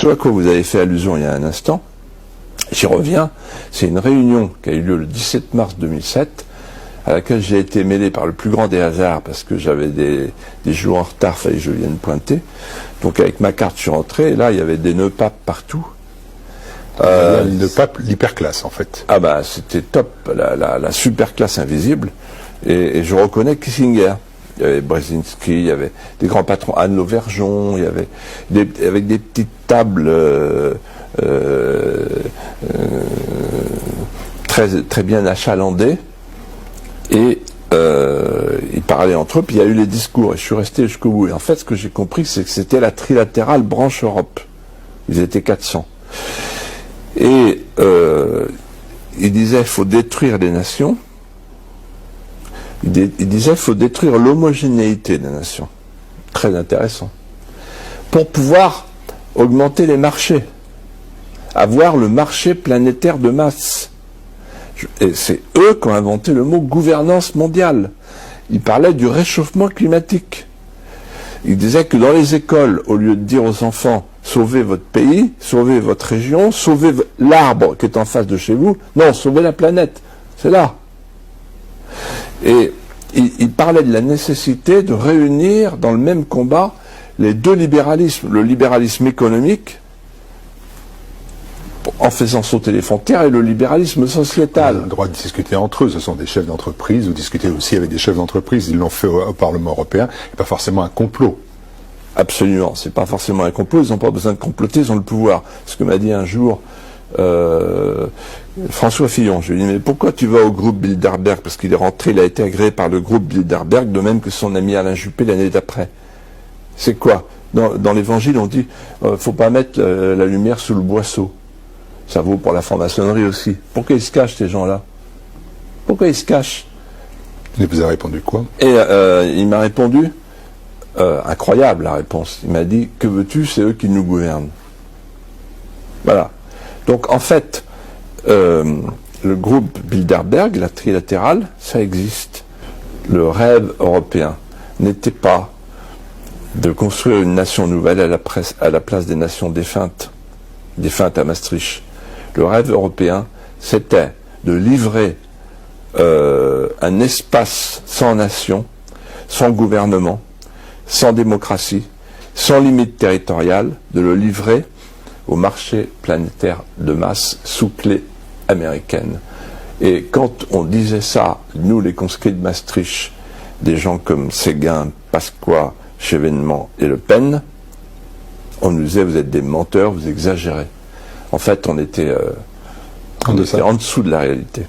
ce à quoi vous avez fait allusion il y a un instant, j'y reviens, c'est une réunion qui a eu lieu le 17 mars 2007, à laquelle j'ai été mêlé par le plus grand des hasards, parce que j'avais des jours en retard, fallait que je vienne pointer. Donc avec ma carte, je suis rentré, et là, il y avait des nœuds papes partout. Le nœud pape, l'hyperclasse, en fait. Ah bah, c'était top, la super classe invisible. Et je reconnais Kissinger. Il y avait Brzezinski, il y avait des grands patrons, Anne Lauvergeon, il y avait avec des petites tables très bien achalandées. Et ils parlaient entre eux, puis il y a eu les discours, et je suis resté jusqu'au bout. Et en fait, ce que j'ai compris, c'est que c'était la trilatérale branche Europe. Ils étaient 400. Et il disait qu'il faut détruire les nations. Il disait qu'il faut détruire l'homogénéité des nations. Très intéressant. Pour pouvoir augmenter les marchés. Avoir le marché planétaire de masse. Et c'est eux qui ont inventé le mot gouvernance mondiale. Ils parlaient du réchauffement climatique. Ils disaient que dans les écoles, au lieu de dire aux enfants « sauvez votre pays, sauvez votre région, sauvez l'arbre qui est en face de chez vous », non, sauvez la planète. C'est là. Et ils parlaient de la nécessité de réunir dans le même combat les deux libéralismes, le libéralisme économique, en faisant sauter les frontières, et le libéralisme sociétal. Ils ont le droit de discuter entre eux, ce sont des chefs d'entreprise, ou discuter aussi avec des chefs d'entreprise, ils l'ont fait au Parlement européen, et pas forcément un complot. Absolument, c'est pas forcément un complot, ils n'ont pas besoin de comploter, ils ont le pouvoir. Ce que m'a dit un jour François Fillon, je lui ai dit, mais pourquoi tu vas au groupe Bilderberg? Parce qu'il est rentré, il a été agréé par le groupe Bilderberg, de même que son ami Alain Juppé l'année d'après. C'est quoi? Dans l'évangile, on dit, faut pas mettre la lumière sous le boisseau. Ça vaut pour la franc-maçonnerie aussi. Pourquoi ils se cachent, ces gens-là? Pourquoi ils se cachent? Il vous a répondu quoi? Et il m'a répondu, incroyable la réponse, il m'a dit, que veux-tu, c'est eux qui nous gouvernent. Voilà. Donc en fait, le groupe Bilderberg, la trilatérale, ça existe. Le rêve européen n'était pas de construire une nation nouvelle à la place des nations défuntes à Maastricht. Le rêve européen, c'était de livrer un espace sans nation, sans gouvernement, sans démocratie, sans limite territoriale, de le livrer au marché planétaire de masse sous clé américaine. Et quand on disait ça, nous les conscrits de Maastricht, des gens comme Séguin, Pasqua, Chevènement et Le Pen, on nous disait vous êtes des menteurs, vous exagérez. En fait, on était en dessous de la réalité.